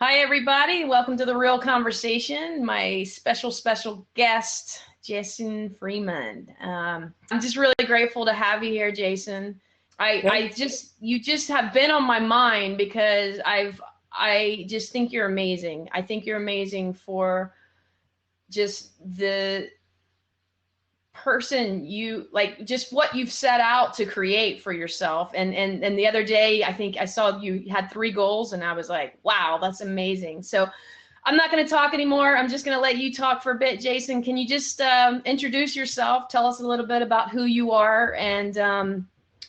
Hi, everybody. Welcome to The Real Conversation. My special guest, Jason Freeman. I'm just really grateful to have you here, Jason. You just have been on my mind because I just think you're amazing. I think you're amazing for just the person you like, just what you've set out to create for yourself. And the other day, I think I saw you had 3 goals, and I was like, wow, that's amazing. So I'm not going to talk anymore. I'm just going to let you talk for a bit. Jason, can you just introduce yourself? Tell us a little bit about who you are and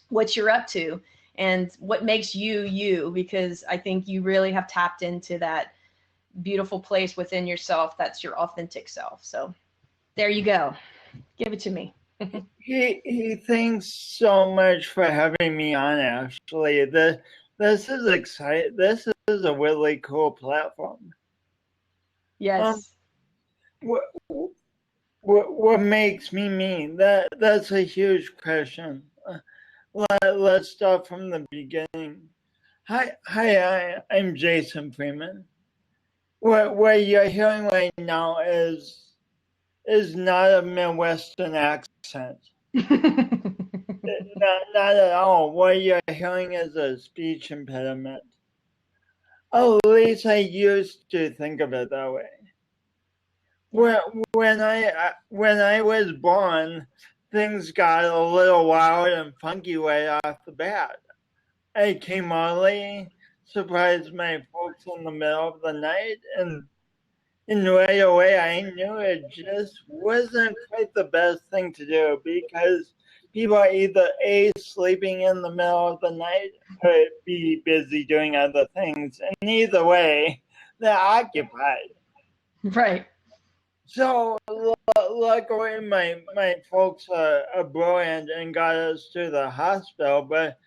what you're up to and what makes you you, because I think you really have tapped into that beautiful place within yourself that's your authentic self. So there you go. Give it to me. Thanks so much for having me on. Actually, this is exciting. This is a really cool platform. Yes. What makes me mean? That's a huge question. Let's start from the beginning. Hi, I'm Jason Freeman. What you're hearing right now is not a Midwestern accent. Not at all. What you're hearing is a speech impediment. Oh, at least I used to think of it that way. When I was born, things got a little wild and funky right off the bat. I came early, surprised my folks in the middle of the night, and right away I knew it just wasn't quite the best thing to do, because people are either A, sleeping in the middle of the night, or B, busy doing other things. And either way, they're occupied. Right. So luckily my folks are brilliant and got us to the hospital, but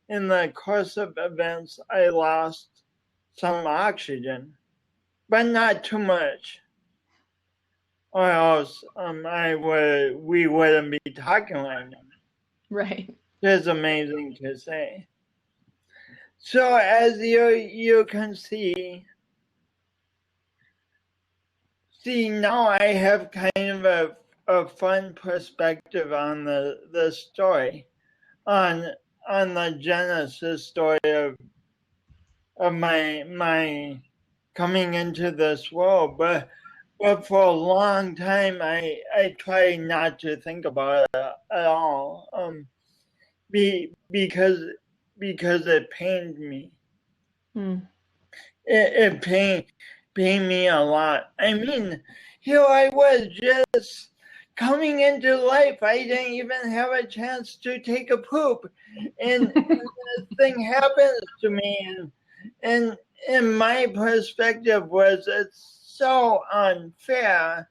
in the course of events, I lost some oxygen, but not too much, or else we wouldn't be talking right now. Right. It's amazing to say. So as you can see now I have kind of a fun perspective on the story, on the genesis story of my coming into this world, but for a long time I try not to think about it at all, because it pained me. It pained me a lot. I mean, here I was just coming into life. I didn't even have a chance to take a poop, and this thing happens to me, and my perspective was, it's so unfair.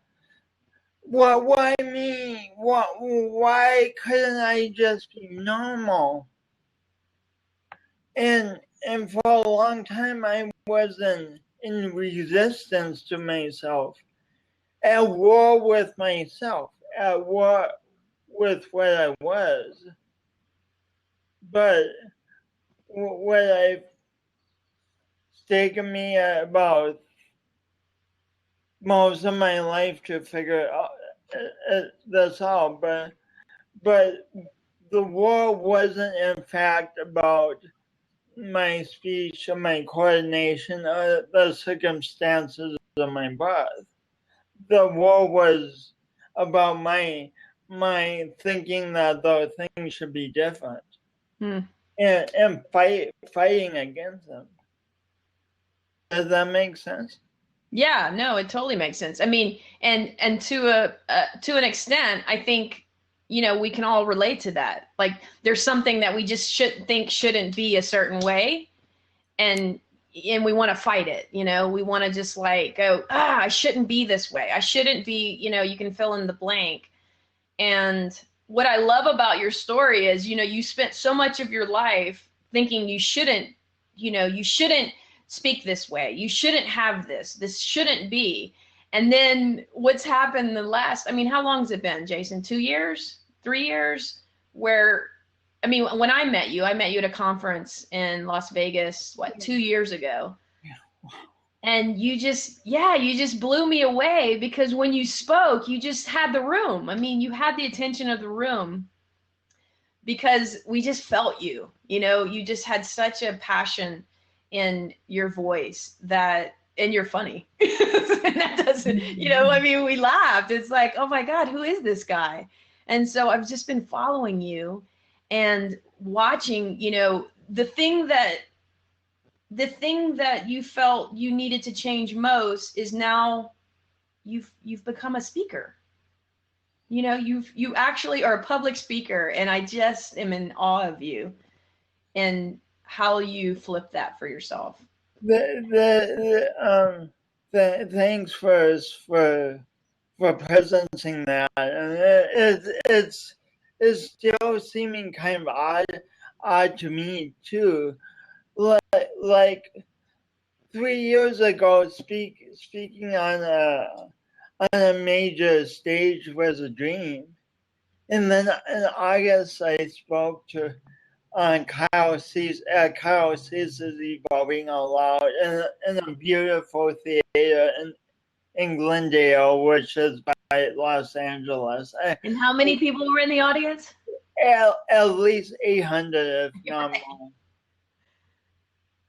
Why me? Why couldn't I just be normal? And for a long time I was in resistance to myself, at war with myself, at war with what I was. But what I've taken me about most of my life to figure out this out, but the war wasn't in fact about my speech or my coordination or the circumstances of my birth. The war was about my thinking that the things should be different, and fighting against them. Does that make sense? Yeah, no, it totally makes sense. I mean, and to an extent, I think, we can all relate to that. Like, there's something that we just shouldn't be a certain way, and we want to fight it. We want to just like go, I shouldn't be this way. I shouldn't be. You can fill in the blank. And what I love about your story is, you spent so much of your life thinking you shouldn't speak this way. You shouldn't have this. This shouldn't be. And then what's happened I mean, how long has it been, Jason? 2 years? 3 years? When I met you at a conference in Las Vegas, 2 years ago. Yeah. And you just blew me away, because when you spoke, you just had the room. I mean, you had the attention of the room, because we just felt you. You just had such a passion in your voice, that, and you're funny. And that doesn't, I mean, we laughed. It's like, oh my God, who is this guy? And so I've just been following you and watching, the thing that you felt you needed to change most is now you've become a speaker. You actually are a public speaker, and I just am in awe of you and how you flip that for yourself. Thanks for presencing that, and it's still seeming kind of odd to me too. Like 3 years ago, speaking on a major stage was a dream, and then in August I spoke to on Kyle Cease's Evolving Out Loud in a beautiful theater in Glendale, which is by Los Angeles. And how many people were in the audience? At least 800, if not more.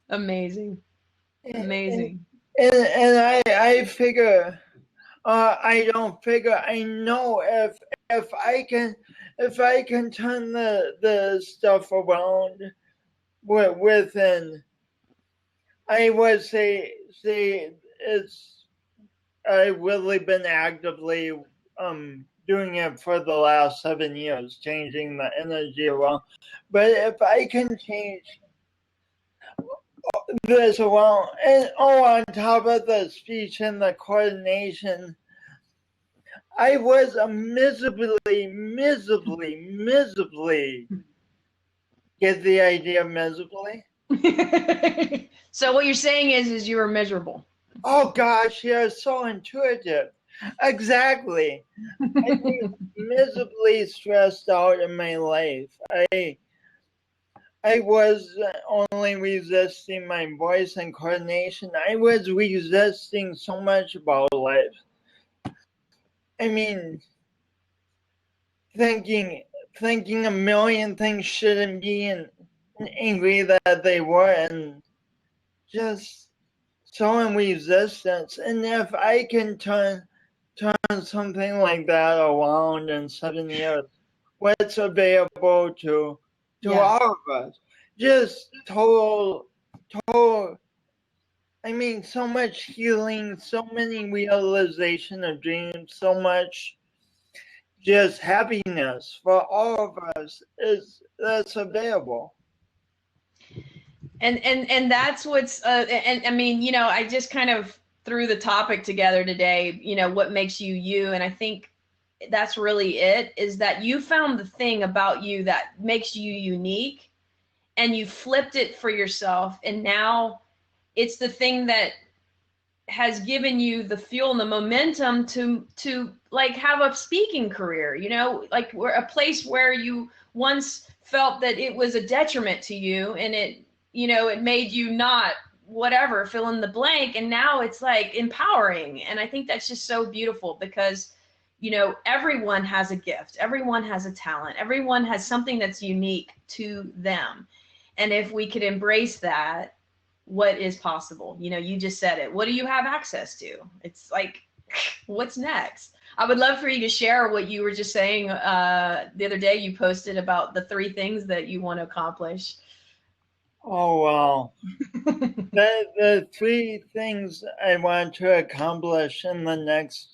Amazing. Amazing. And I figure, I don't figure, I know if I can turn the stuff around within, I would say I've really been actively doing it for the last 7 years, changing the energy around. But if I can change this around, and on top of the speech and the coordination, I was a miserably, get the idea, miserably? So what you're saying is you were miserable. Oh gosh, you're so intuitive. Exactly. I've been miserably stressed out in my life. I was only resisting my voice and coordination. I was resisting so much about life. I mean, thinking a million things shouldn't be, and angry that they were, and just showing resistance. And if I can turn something like that around in 7 years, what's available to all of us? Just total, I mean, so much healing, so many realization of dreams, so much just happiness for all of us that's available. And that's what's and I mean, I just kind of threw the topic together today, what makes you you. And I think that's really it, is that you found the thing about you that makes you unique, and you flipped it for yourself, and now it's the thing that has given you the fuel and the momentum to like have a speaking career, like we're a place where you once felt that it was a detriment to you, and it made you not whatever, fill in the blank, and now it's like empowering. And I think that's just so beautiful, because everyone has a gift, everyone has a talent, everyone has something that's unique to them. And if we could embrace that, what is possible? You just said it. What do you have access to? It's like, what's next? I would love for you to share what you were just saying the other day. You posted about the 3 things that you want to accomplish. Oh, wow. The 3 things I want to accomplish in the next,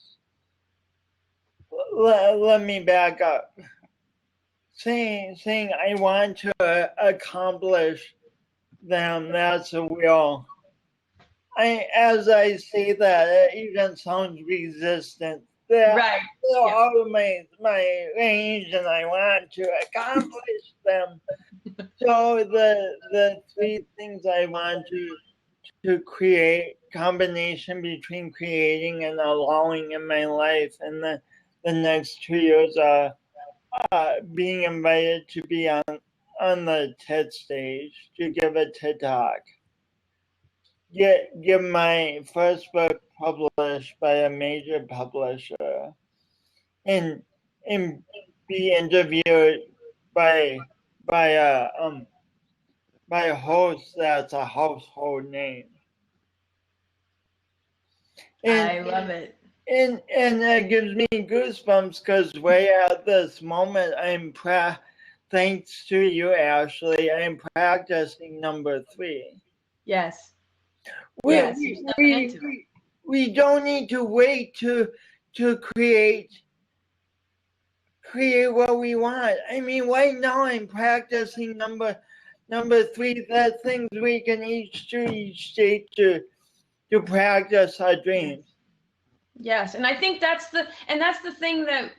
let me back up. Saying I want to accomplish them, that's a will. As I say that, it even sounds resistant. They're Right. out of my range, and I want to accomplish them. So the 3 things I want to create, combination between creating and allowing in my life in the next 2 years are being invited to be on the TED stage, to give a TED Talk. get my first book published by a major publisher, and be interviewed by a host that's a household name. And, I love it. And that gives me goosebumps because right at this moment, thanks to you, Ashley, I'm practicing number 3. Yes. We, we don't need to wait to create what we want. I mean, right now I'm practicing number 3. That's things we can each do each day to practice our dreams. Yes, and I think that's the thing that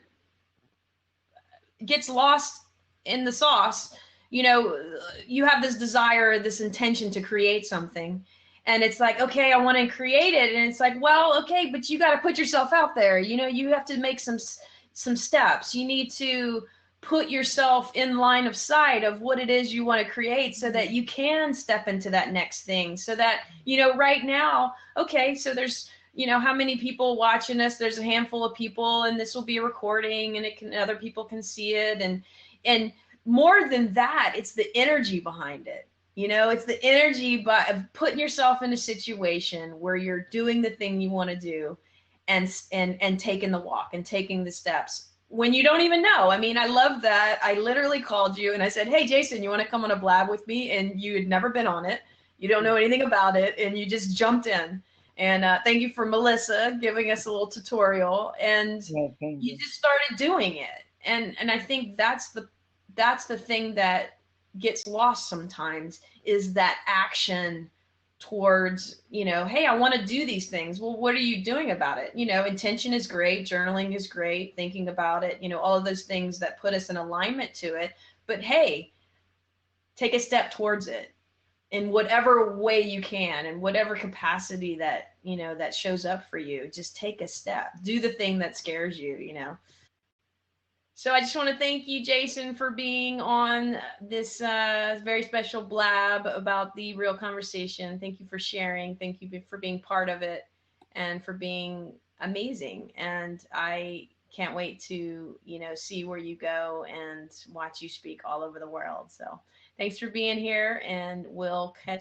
gets lost in the sauce. You know, you have this desire, this intention to create something, and it's like, okay, I want to create it, and it's like, well, okay, but you got to put yourself out there. You know, you have to make some steps. You need to put yourself in line of sight of what it is you want to create so that you can step into that next thing. So that, you know, right now, okay, so there's, you know, how many people watching us? There's a handful of people, and this will be a recording, and other people can see it. And more than that, it's the energy behind it. You know, it's the energy of putting yourself in a situation where you're doing the thing you want to do, and taking the walk and taking the steps when you don't even know. I mean, I love that. I literally called you and I said, hey, Jason, you want to come on a blab with me? And you had never been on it. You don't know anything about it. And you just jumped in. And thank you for Melissa giving us a little tutorial. And you just started doing it. And I think that's the thing that gets lost sometimes, is that action towards, you know, hey, I want to do these things. Well, what are you doing about it? You know, intention is great, journaling is great, thinking about it, you know, all of those things that put us in alignment to it. But hey, take a step towards it in whatever way you can, in whatever capacity that, you know, that shows up for you. Just take a step, do the thing that scares you, you know. So I just want to thank you, Jason, for being on this very special blab about the Real Conversation. Thank you for sharing. Thank you for being part of it, and for being amazing. And I can't wait to, you know, see where you go and watch you speak all over the world. So thanks for being here, and we'll catch